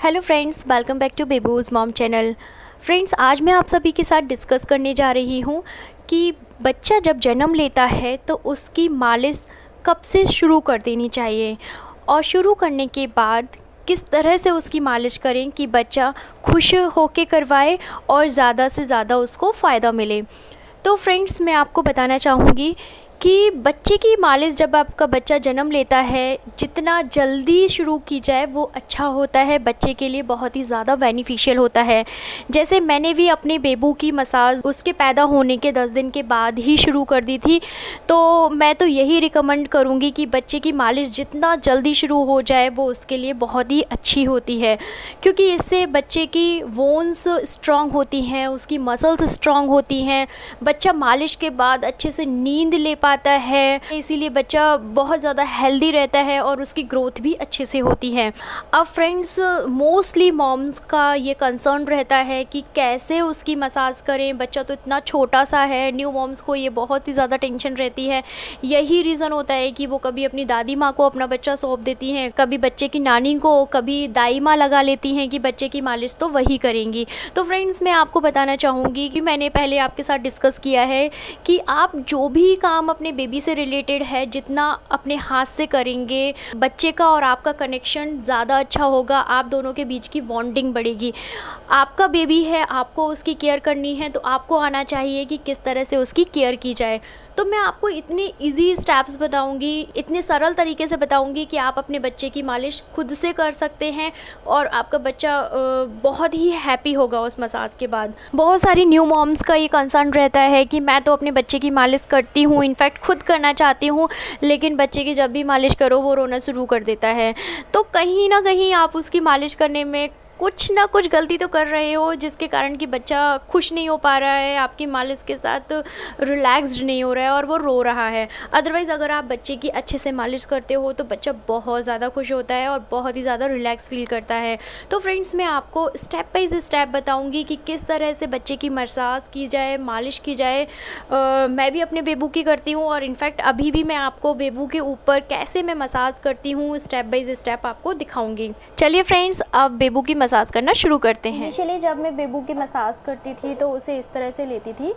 Hello friends, welcome back to Bebu's mom channel. Friends, आज मैं आप सभी के साथ डिस्कस करने जा रही हूँ कि बच्चा जब जन्म लेता है तो उसकी मालिश कब से शुरू कर देनी चाहिए और शुरू करने के बाद किस तरह से उसकी मालिश करें कि बच्चा खुश होके करवाए और ज़्यादा से ज़्यादा उसको फ़ायदा मिले। तो फ्रेंड्स, मैं आपको बताना चाहूँगी कि बच्चे की मालिश जब आपका बच्चा जन्म लेता है, जितना जल्दी शुरू की जाए वो अच्छा होता है, बच्चे के लिए बहुत ही ज़्यादा बेनिफिशियल होता है। जैसे मैंने भी अपने बेबू की मसाज उसके पैदा होने के 10 दिन के बाद ही शुरू कर दी थी, तो मैं तो यही रिकमेंड करूँगी कि बच्चे की मालिश जितना जल्दी शुरू हो जाए वो उसके लिए बहुत ही अच्छी होती है, क्योंकि इससे बच्चे की बोन्स स्ट्रॉन्ग होती हैं, उसकी मसल्स स्ट्रॉन्ग होती हैं, बच्चा मालिश के बाद अच्छे से नींद ले पाता है, इसीलिए बच्चा बहुत ज़्यादा हेल्दी रहता है और उसकी ग्रोथ भी अच्छे से होती है। अब फ्रेंड्स, मोस्टली मॉम्स का ये कंसर्न रहता है कि कैसे उसकी मसाज करें, बच्चा तो इतना छोटा सा है। न्यू मॉम्स को ये बहुत ही ज़्यादा टेंशन रहती है। यही रीज़न होता है कि वो कभी अपनी दादी माँ को अपना बच्चा सौंप देती हैं, कभी बच्चे की नानी को, कभी दाई माँ लगा लेती हैं कि बच्चे की मालिश तो वही करेंगी। तो फ्रेंड्स, मैं आपको बताना चाहूँगी कि मैंने पहले आपके साथ डिस्कस किया है कि आप जो भी काम अपने बेबी से रिलेटेड है, जितना अपने हाथ से करेंगे, बच्चे का और आपका कनेक्शन ज़्यादा अच्छा होगा, आप दोनों के बीच की बॉन्डिंग बढ़ेगी। आपका बेबी है, आपको उसकी केयर करनी है, तो आपको आना चाहिए कि किस तरह से उसकी केयर की जाए। तो मैं आपको इतने इजी स्टेप्स बताऊंगी, इतने सरल तरीके से बताऊंगी कि आप अपने बच्चे की मालिश खुद से कर सकते हैं और आपका बच्चा बहुत ही हैप्पी होगा उस मसाज के बाद। बहुत सारी न्यू मॉम्स का ये कंसर्न रहता है कि मैं तो अपने बच्चे की मालिश करती हूँ, इनफैक्ट खुद करना चाहती हूँ, लेकिन बच्चे की जब भी मालिश करो वो रोना शुरू कर देता है। तो कहीं ना कहीं आप उसकी मालिश करने में कुछ ना कुछ गलती तो कर रहे हो, जिसके कारण कि बच्चा खुश नहीं हो पा रहा है, आपकी मालिश के साथ रिलैक्स्ड नहीं हो रहा है और वो रो रहा है। अदरवाइज़ अगर आप बच्चे की अच्छे से मालिश करते हो तो बच्चा बहुत ज़्यादा खुश होता है और बहुत ही ज़्यादा रिलैक्स फील करता है। तो फ्रेंड्स, मैं आपको स्टेप बाय स्टेप बताऊँगी कि किस तरह से बच्चे की मसाज की जाए, मालिश की जाए। मैं भी अपने बेबू की करती हूँ और इनफैक्ट अभी भी मैं आपको बेबू के ऊपर कैसे मैं मसाज करती हूँ स्टेप बाय स्टेप आपको दिखाऊँगी। चलिए फ्रेंड्स, अब बेबू की मसाज करना शुरू करते हैं। इनिशियली जब मैं बेबू की मसाज करती थी तो उसे इस तरह से लेती थी,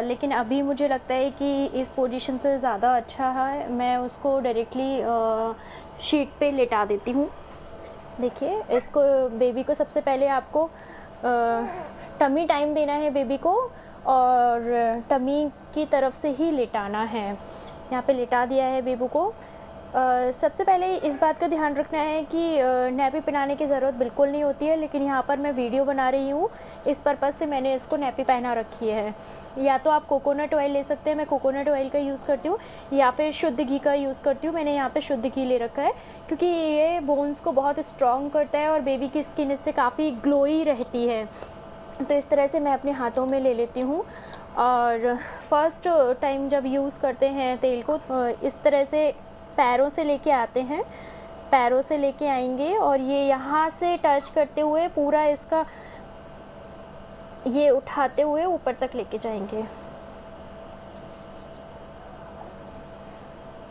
लेकिन अभी मुझे लगता है कि इस पोजीशन से ज़्यादा अच्छा है मैं उसको डायरेक्टली शीट पे लेटा देती हूँ। देखिए, इसको बेबी को सबसे पहले आपको टमी टाइम देना है बेबी को और टमी की तरफ से ही लेटाना है। यहाँ पे लेटा दिया है बेबू को। सबसे पहले इस बात का ध्यान रखना है कि नैपी पहनाने की ज़रूरत बिल्कुल नहीं होती है, लेकिन यहाँ पर मैं वीडियो बना रही हूँ, इस पर्पज़ से मैंने इसको नैपी पहना रखी है। या तो आप कोकोनट ऑयल ले सकते हैं, मैं कोकोनट ऑयल का यूज़ करती हूँ, या फिर शुद्ध घी का यूज़ करती हूँ। मैंने यहाँ पे शुद्ध घी ले रखा है क्योंकि ये बोन्स को बहुत स्ट्रॉन्ग करता है और बेबी की स्किन इससे काफ़ी ग्लोई रहती है। तो इस तरह से मैं अपने हाथों में ले लेती हूँ और फर्स्ट टाइम जब यूज़ करते हैं तेल को, इस तरह से पैरों से लेके आते हैं, पैरों से लेके आएंगे और ये यहाँ से टच करते हुए पूरा इसका ये उठाते हुए ऊपर तक लेके जाएंगे।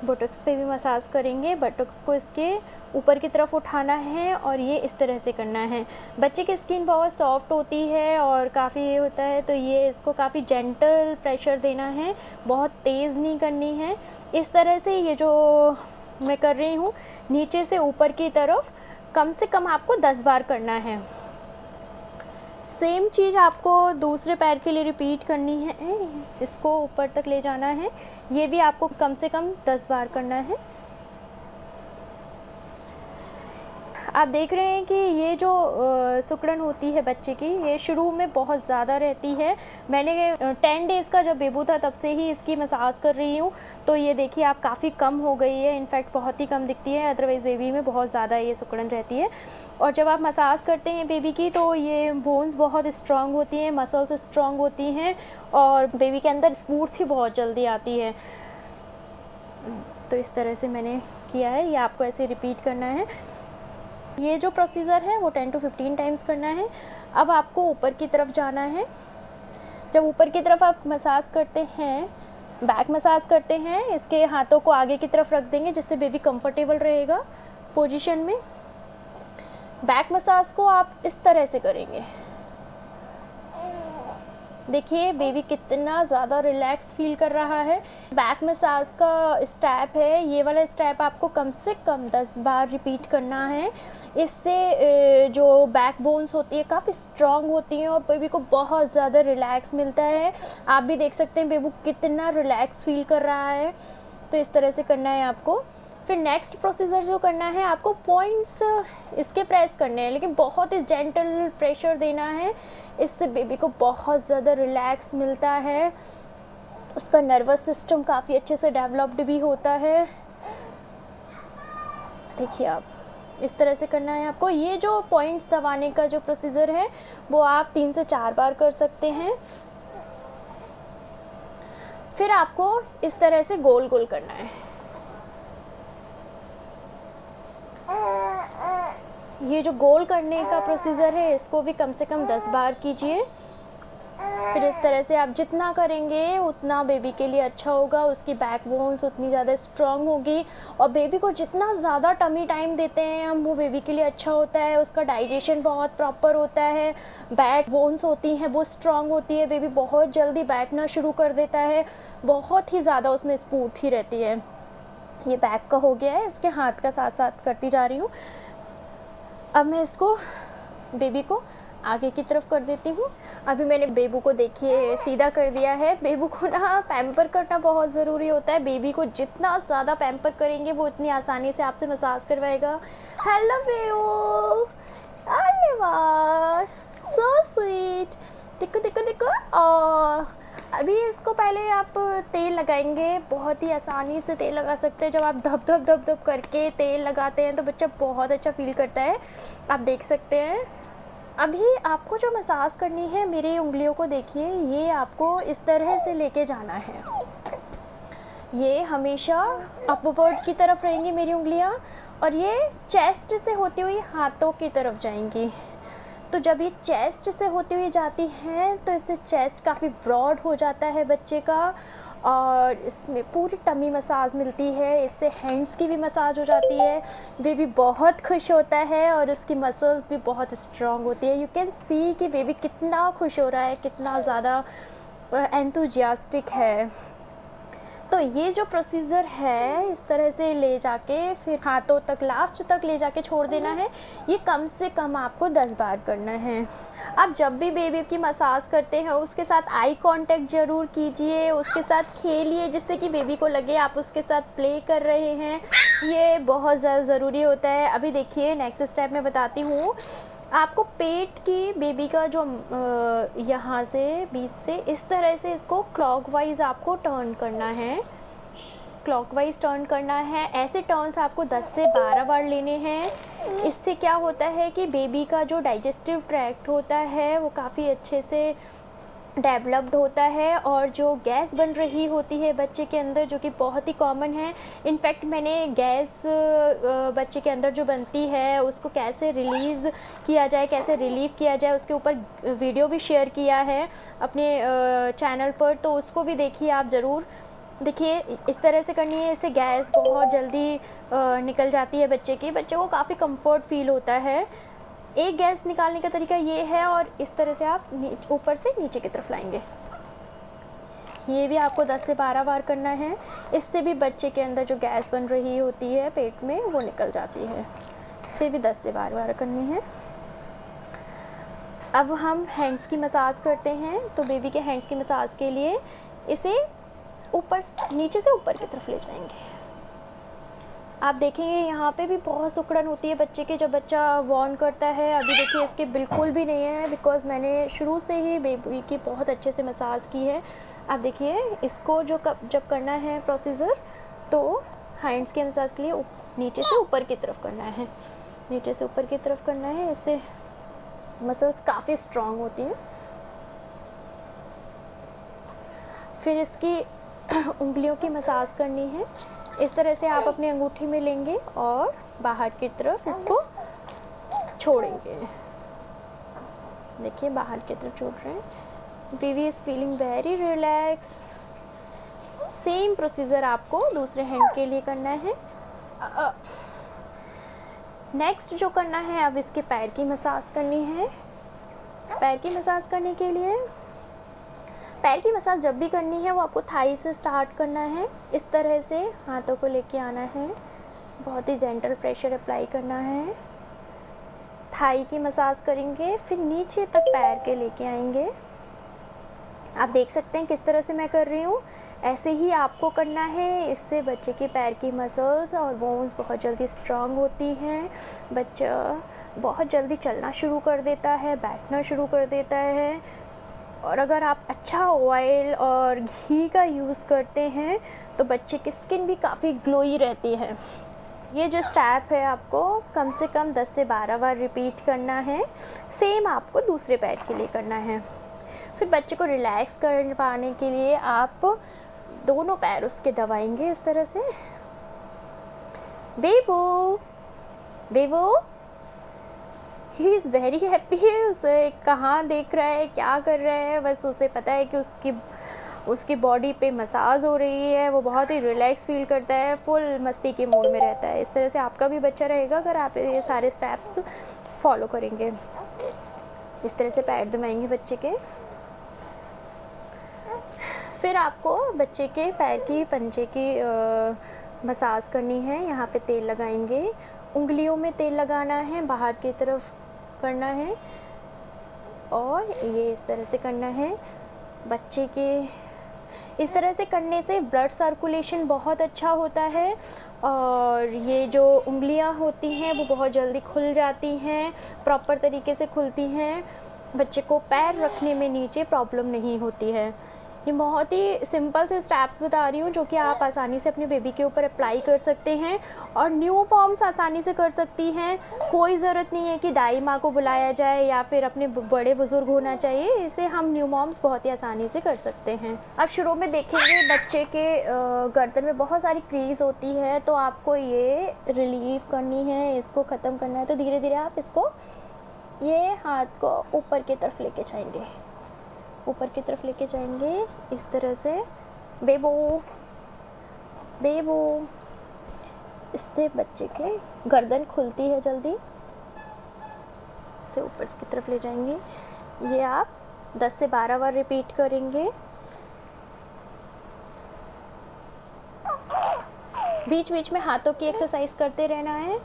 बटक्स पे भी मसाज करेंगे, बटक्स को इसके ऊपर की तरफ उठाना है और ये इस तरह से करना है। बच्चे की स्किन बहुत सॉफ्ट होती है और काफ़ी ये होता है, तो ये इसको काफ़ी जेंटल प्रेशर देना है, बहुत तेज़ नहीं करनी है। इस तरह से ये जो मैं कर रही हूँ नीचे से ऊपर की तरफ कम से कम आपको 10 बार करना है। सेम चीज़ आपको दूसरे पैर के लिए रिपीट करनी है, इसको ऊपर तक ले जाना है, ये भी आपको कम से कम 10 बार करना है। आप देख रहे हैं कि ये जो सुकड़न होती है बच्चे की, ये शुरू में बहुत ज़्यादा रहती है। मैंने 10 डेज़ का जब बेबू था तब से ही इसकी मसाज कर रही हूँ, तो ये देखिए आप काफ़ी कम हो गई है, इनफैक्ट बहुत ही कम दिखती है। अदरवाइज़ बेबी में बहुत ज़्यादा ये सुकड़न रहती है। और जब आप मसाज करते हैं बेबी की तो ये बोन्स बहुत स्ट्रॉन्ग होती हैं, मसल्स स्ट्रॉन्ग होती हैं और बेबी के अंदर स्मूथ ही बहुत जल्दी आती है। तो इस तरह से मैंने किया है, ये आपको ऐसे रिपीट करना है। ये जो प्रोसीजर है वो 10 to 15 टाइम्स करना है। अब आपको ऊपर की तरफ जाना है। जब ऊपर की तरफ आप मसाज करते हैं, बैक मसाज करते हैं, इसके हाथों को आगे की तरफ रख देंगे जिससे बेबी कंफर्टेबल रहेगा पोजीशन में। बैक मसाज को आप इस तरह से करेंगे। देखिए बेबी कितना ज़्यादा रिलैक्स फील कर रहा है। बैक मसाज का स्टेप है, ये वाला स्टेप आपको कम से कम 10 बार रिपीट करना है। इससे जो बैक बोन्स होती है काफ़ी स्ट्रॉन्ग होती हैं और बेबी को बहुत ज़्यादा रिलैक्स मिलता है। आप भी देख सकते हैं बेबी कितना रिलैक्स फील कर रहा है। तो इस तरह से करना है आपको। फिर नेक्स्ट प्रोसीजर जो करना है, आपको पॉइंट्स इसके प्रेस करने हैं, लेकिन बहुत ही जेंटल प्रेशर देना है। इससे बेबी को बहुत ज़्यादा रिलैक्स मिलता है, उसका नर्वस सिस्टम काफ़ी अच्छे से डेवलप्ड भी होता है। देखिए आप इस तरह से करना है आपको। ये जो पॉइंट्स दबाने का जो प्रोसीजर है वो आप 3 से 4 बार कर सकते हैं। फिर आपको इस तरह से गोल गोल करना है। ये जो गोल करने का प्रोसीजर है इसको भी कम से कम 10 बार कीजिए। फिर इस तरह से आप जितना करेंगे उतना बेबी के लिए अच्छा होगा, उसकी बैक बोन्स उतनी ज़्यादा स्ट्रॉन्ग होगी और बेबी को जितना ज़्यादा टमी टाइम देते हैं हम वो बेबी के लिए अच्छा होता है। उसका डाइजेशन बहुत प्रॉपर होता है, बैक बोन्स होती हैं वो स्ट्रॉन्ग होती है, बेबी बहुत जल्दी बैठना शुरू कर देता है, बहुत ही ज़्यादा उसमें स्फूर्ति रहती है। ये बैक का हो गया है, इसके हाथ का साथ साथ करती जा रही हूँ। अब मैं इसको बेबी को आगे की तरफ कर देती हूँ। अभी मैंने बेबू को देखिए सीधा कर दिया है। बेबू को ना पैम्पर करना बहुत ज़रूरी होता है। बेबी को जितना ज़्यादा पैम्पर करेंगे वो उतनी आसानी से आपसे मसाज करवाएगा। हेलो बेबू, अरे वाह सो स्वीट, देखो देखो देखो। अभी इसको पहले आप तेल लगाएंगे, बहुत ही आसानी से तेल लगा सकते हैं। जब आप धप धप धप धप करके तेल लगाते हैं तो बच्चा बहुत अच्छा फील करता है, आप देख सकते हैं। अभी आपको जो मसाज करनी है, मेरी उंगलियों को देखिए, ये आपको इस तरह से लेके जाना है। ये हमेशा अपवर्ड की तरफ रहेंगी मेरी उंगलियां और ये चेस्ट से होती हुई हाथों की तरफ जाएंगी। तो जब ये चेस्ट से होती हुई जाती हैं तो इससे चेस्ट काफ़ी ब्रॉड हो जाता है बच्चे का और इसमें पूरी टमी मसाज मिलती है। इससे हैंड्स की भी मसाज हो जाती है, बेबी बहुत खुश होता है और उसकी मसल्स भी बहुत स्ट्रॉन्ग होती है। यू कैन सी कि बेबी कितना खुश हो रहा है, कितना ज़्यादा एंथुजियास्टिक है। तो ये जो प्रोसीजर है इस तरह से ले जाके फिर हाथों तक लास्ट तक ले जाके छोड़ देना है। ये कम से कम आपको 10 बार करना है। आप जब भी बेबी की मसाज करते हैं उसके साथ आई कांटेक्ट ज़रूर कीजिए, उसके साथ खेलिए जिससे कि बेबी को लगे आप उसके साथ प्ले कर रहे हैं। ये बहुत ज़्यादा ज़रूरी होता है। अभी देखिए नेक्स्ट स्टेप मैं बताती हूँ। आपको पेट की बेबी का जो यहाँ से बीच से इस तरह से इसको क्लॉकवाइज आपको टर्न करना है, क्लॉकवाइज टर्न करना है। ऐसे टर्न्स आपको 10 से 12 बार लेने हैं। इससे क्या होता है कि बेबी का जो डाइजेस्टिव ट्रैक्ट होता है वो काफ़ी अच्छे से डेवलप्ड होता है और जो गैस बन रही होती है बच्चे के अंदर, जो कि बहुत ही कॉमन है। इनफैक्ट मैंने गैस बच्चे के अंदर जो बनती है उसको कैसे रिलीज़ किया जाए, कैसे रिलीव किया जाए, उसके ऊपर वीडियो भी शेयर किया है अपने चैनल पर, तो उसको भी देखिए आप ज़रूर। देखिए इस तरह से करनी है, इससे गैस बहुत जल्दी निकल जाती है बच्चे की, बच्चे को काफ़ी कंफर्ट फील होता है। एक गैस निकालने का तरीका ये है और इस तरह से आप ऊपर से नीचे की तरफ लाएंगे। ये भी आपको 10 से 12 बार करना है। इससे भी बच्चे के अंदर जो गैस बन रही होती है पेट में वो निकल जाती है। इसे भी 10 से 12 बार करनी है। अब हम हैंड्स की मसाज करते हैं। तो बेबी के हैंड्स की मसाज के लिए इसे ऊपर नीचे से ऊपर की तरफ ले जाएंगे। आप देखेंगे यहाँ पे भी बहुत सुकड़न होती है बच्चे के जब बच्चा वॉर्न करता है। अभी देखिए इसके बिल्कुल भी नहीं है, बिकॉज़ मैंने शुरू से ही बेबी की बहुत अच्छे से मसाज की है। आप देखिए इसको जब करना है प्रोसीजर तो हैंड्स के मसाज के लिए नीचे से ऊपर की तरफ करना है, नीचे से ऊपर की तरफ करना है। इससे मसल्स काफ़ी स्ट्रॉन्ग होती हैं। फिर इसकी उंगलियों की मसाज करनी है। इस तरह से आप अपनी अंगूठी में लेंगे और बाहर की तरफ इसको छोड़ेंगे। देखिए बाहर की तरफ छोड़ रहे हैं। Baby is feeling very relax. Same procedure आपको दूसरे हैंड के लिए करना है। नेक्स्ट जो करना है, अब इसके पैर की मसाज करनी है। पैर की मसाज करने के लिए, पैर की मसाज जब भी करनी है वो आपको थाई से स्टार्ट करना है। इस तरह से हाथों को लेके आना है, बहुत ही जेंटल प्रेशर अप्लाई करना है। थाई की मसाज करेंगे, फिर नीचे तक पैर के लेके आएंगे। आप देख सकते हैं किस तरह से मैं कर रही हूँ, ऐसे ही आपको करना है। इससे बच्चे के पैर की मसल्स और बोन्स बहुत जल्दी स्ट्रांग होती हैं। बच्चा बहुत जल्दी चलना शुरू कर देता है, बैठना शुरू कर देता है। और अगर आप अच्छा ऑयल और घी का यूज़ करते हैं तो बच्चे की स्किन भी काफ़ी ग्लोई रहती है। ये जो स्टेप है आपको कम से कम 10 से 12 बार रिपीट करना है। सेम आपको दूसरे पैर के लिए करना है। फिर बच्चे को रिलैक्स करवाने के लिए आप दोनों पैर उसके दबाएंगे इस तरह से। बेबू, बेबू, ही इज़ वेरी हैप्पी। उसे कहाँ देख रहा है, क्या कर रहा है, बस उसे पता है कि उसकी बॉडी पे मसाज हो रही है। वो बहुत ही रिलैक्स फील करता है, फुल मस्ती के मूड में रहता है। इस तरह से आपका भी बच्चा रहेगा अगर आप ये सारे स्टेप्स फॉलो करेंगे। इस तरह से पैर दबाएंगे बच्चे के। फिर आपको बच्चे के पैर की पंजे की मसाज करनी है। यहाँ पे तेल लगाएंगे, उंगलियों में तेल लगाना है, बाहर की तरफ करना है और ये इस तरह से करना है। बच्चे के इस तरह से करने से ब्लड सर्कुलेशन बहुत अच्छा होता है और ये जो उंगलियां होती हैं वो बहुत जल्दी खुल जाती हैं, प्रॉपर तरीके से खुलती हैं। बच्चे को पैर रखने में नीचे प्रॉब्लम नहीं होती है। ये बहुत ही सिंपल से स्टेप्स बता रही हूँ जो कि आप आसानी से अपने बेबी के ऊपर अप्लाई कर सकते हैं और न्यू मॉम्स आसानी से कर सकती हैं। कोई ज़रूरत नहीं है कि दाई माँ को बुलाया जाए या फिर अपने बड़े बुज़ुर्ग होना चाहिए। इसे हम न्यू मॉम्स बहुत ही आसानी से कर सकते हैं। अब शुरू में देखेंगे बच्चे के गर्दन में बहुत सारी क्रीज होती है, तो आपको ये रिलीव करनी है, इसको ख़त्म करना है। तो धीरे धीरे आप इसको ये हाथ को ऊपर की तरफ लेके जाएंगे, ऊपर की तरफ लेके जाएंगे इस तरह से। बेबो, बेबो, इससे बच्चे के गर्दन खुलती है जल्दी। इसे ऊपर की तरफ ले जाएंगे। ये आप 10 से 12 बार रिपीट करेंगे। बीच बीच में हाथों की एक्सरसाइज करते रहना है।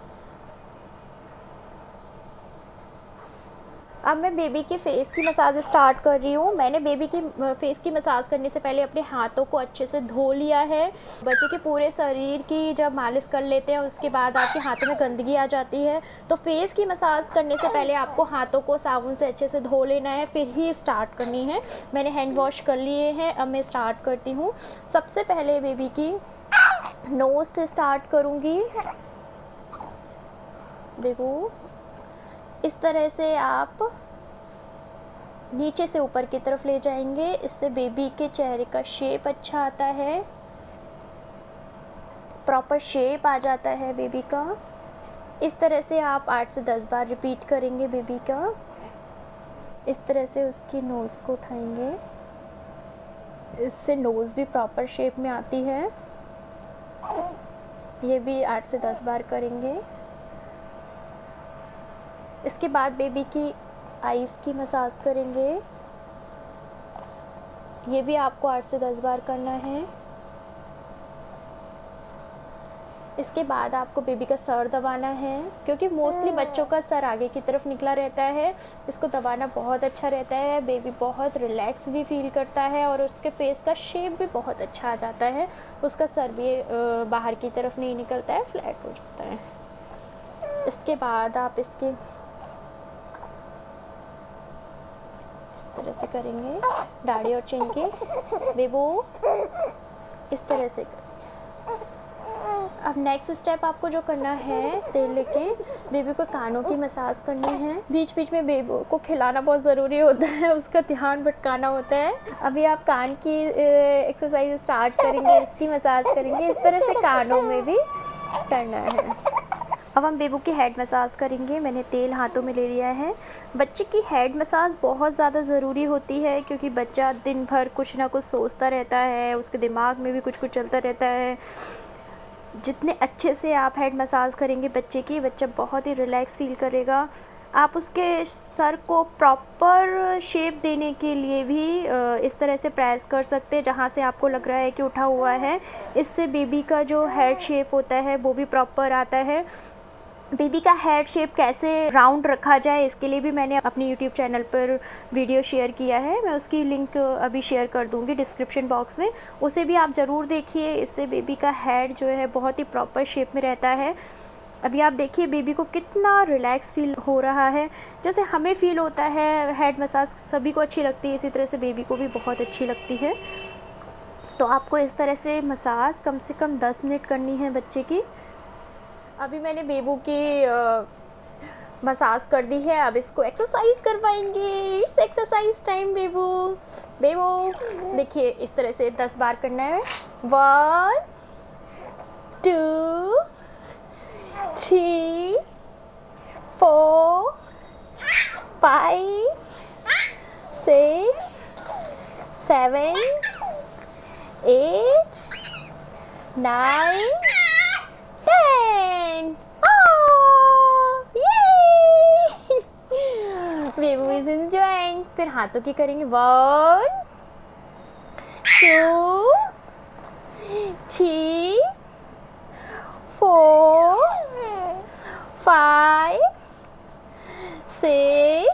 अब मैं बेबी के फेस की मसाज स्टार्ट कर रही हूँ। मैंने बेबी की फेस की मसाज करने से पहले अपने हाथों को अच्छे से धो लिया है। बच्चे के पूरे शरीर की जब मालिश कर लेते हैं उसके बाद आपके हाथों में गंदगी आ जाती है, तो फेस की मसाज करने से पहले आपको हाथों को साबुन से अच्छे से धो लेना है, फिर ही स्टार्ट करनी है। मैंने हैंड वॉश कर लिए हैं। अब मैं स्टार्ट करती हूँ। सबसे पहले बेबी की नोज़ से स्टार्ट करूँगी। देखो इस तरह से आप नीचे से ऊपर की तरफ ले जाएंगे। इससे बेबी के चेहरे का शेप अच्छा आता है, प्रॉपर शेप आ जाता है बेबी का। इस तरह से आप 8 से 10 बार रिपीट करेंगे बेबी का। इस तरह से उसकी नोज़ को उठाएंगे, इससे नोज़ भी प्रॉपर शेप में आती है। ये भी 8 से 10 बार करेंगे। इसके बाद बेबी की आईज़ की मसाज करेंगे। ये भी आपको 8 से 10 बार करना है। इसके बाद आपको बेबी का सर दबाना है, क्योंकि मोस्टली बच्चों का सर आगे की तरफ निकला रहता है। इसको दबाना बहुत अच्छा रहता है। बेबी बहुत रिलैक्स भी फील करता है और उसके फेस का शेप भी बहुत अच्छा आ जाता है। उसका सर भी बाहर की तरफ नहीं निकलता है, फ्लैट हो जाता है। इसके बाद आप इसके तरह से करेंगे दाढ़ी और चेन के। बेबू इस तरह से अब नेक्स्ट स्टेप आपको जो करना है, तेल लेके बेबी को कानों की मसाज करनी है। बीच बीच में बेबी को खिलाना बहुत ज़रूरी होता है, उसका ध्यान भटकाना होता है। अभी आप कान की एक्सरसाइज स्टार्ट करेंगे, इसकी मसाज करेंगे। इस तरह से कानों में भी करना है। अब हम बेबू की हेड मसाज करेंगे। मैंने तेल हाथों में ले लिया है। बच्चे की हेड मसाज बहुत ज़्यादा ज़रूरी होती है, क्योंकि बच्चा दिन भर कुछ ना कुछ सोचता रहता है, उसके दिमाग में भी कुछ कुछ चलता रहता है। जितने अच्छे से आप हेड मसाज करेंगे बच्चे की, बच्चा बहुत ही रिलैक्स फील करेगा। आप उसके सर को प्रॉपर शेप देने के लिए भी इस तरह से प्रेस कर सकते हैं जहाँ से आपको लग रहा है कि उठा हुआ है। इससे बेबी का जो हेड शेप होता है वो भी प्रॉपर आता है। बेबी का हेड शेप कैसे राउंड रखा जाए, इसके लिए भी मैंने अपने यूट्यूब चैनल पर वीडियो शेयर किया है। मैं उसकी लिंक अभी शेयर कर दूँगी डिस्क्रिप्शन बॉक्स में, उसे भी आप ज़रूर देखिए। इससे बेबी का हेड जो है बहुत ही प्रॉपर शेप में रहता है। अभी आप देखिए बेबी को कितना रिलैक्स फील हो रहा है, जैसे हमें फ़ील होता है। हेड मसाज सभी को अच्छी लगती है, इसी तरह से बेबी को भी बहुत अच्छी लगती है। तो आपको इस तरह से मसाज कम से कम 10 मिनट करनी है बच्चे की। अभी मैंने बेबू की मसाज कर दी है, अब इसको एक्सरसाइज करवाएंगे। It's exercise time Bebu. Bebu देखिए इस तरह से 10 बार करना है। 1 2 3 4 5 6 7 8 9 10। बेबू इज एंजॉयिंग। फिर हाथों की करेंगे। 1 2 3 4 5 6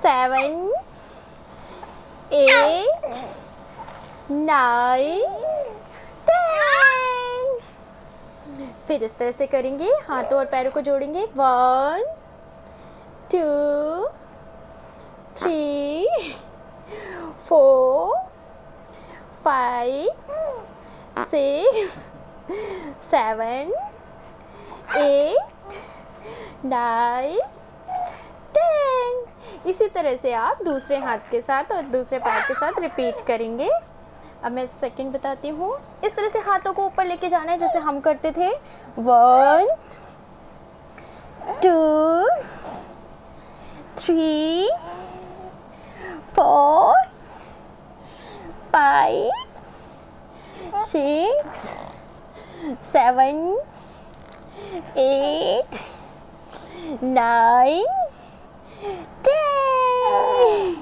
7 8 9 10। फिर इस तरह से करेंगे, हाथों और पैरों को जोड़ेंगे। 1 2 3 4 5 6 7 8 9 10। इसी तरह से आप दूसरे हाथ के साथ और दूसरे पैर के साथ रिपीट करेंगे। अब मैं सेकंड बताती हूँ। इस तरह से हाथों को ऊपर लेके जाना है जैसे हम करते थे। 1 2 3 4 5 6 7 8 9 10।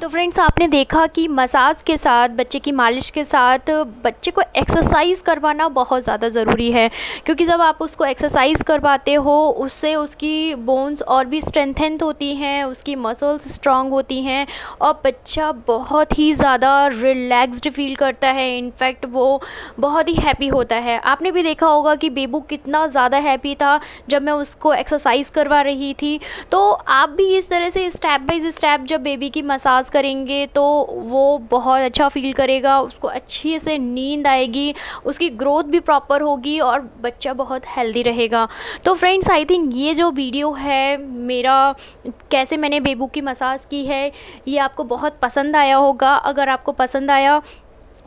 तो फ्रेंड्स आपने देखा कि मसाज के साथ, बच्चे की मालिश के साथ बच्चे को एक्सरसाइज करवाना बहुत ज़्यादा ज़रूरी है, क्योंकि जब आप उसको एक्सरसाइज करवाते हो उससे उसकी बोन्स और भी स्ट्रेंथन होती हैं, उसकी मसल्स स्ट्रांग होती हैं और बच्चा बहुत ही ज़्यादा रिलैक्स्ड फील करता है। इनफैक्ट वो बहुत ही हैप्पी होता है। आपने भी देखा होगा कि बेबू कितना ज़्यादा हैप्पी था जब मैं उसको एक्सरसाइज करवा रही थी। तो आप भी इस तरह से स्टेप बाय स्टेप जब बेबी की मसाज करेंगे तो वो बहुत अच्छा फील करेगा, उसको अच्छी से नींद आएगी, उसकी ग्रोथ भी प्रॉपर होगी और बच्चा बहुत हेल्दी रहेगा। तो फ्रेंड्स आई थिंक ये जो वीडियो है मेरा, कैसे मैंने बेबू की मसाज की है, ये आपको बहुत पसंद आया होगा। अगर आपको पसंद आया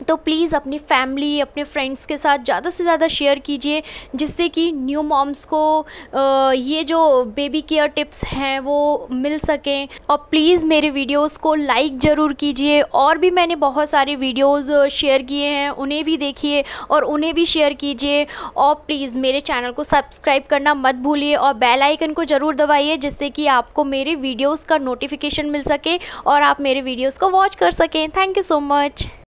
तो प्लीज़ अपनी फैमिली, अपने फ्रेंड्स के साथ ज़्यादा से ज़्यादा शेयर कीजिए, जिससे कि न्यू मॉम्स को ये जो बेबी केयर टिप्स हैं वो मिल सकें। और प्लीज़ मेरे वीडियोस को लाइक ज़रूर कीजिए। और भी मैंने बहुत सारे वीडियोस शेयर किए हैं, उन्हें भी देखिए और उन्हें भी शेयर कीजिए। और प्लीज़ मेरे चैनल को सब्सक्राइब करना मत भूलिए और बेल आइकन को ज़रूर दबाइए, जिससे कि आपको मेरे वीडियोज़ का नोटिफिकेशन मिल सके और आप मेरे वीडियोज़ को वॉच कर सकें। Thank you so much.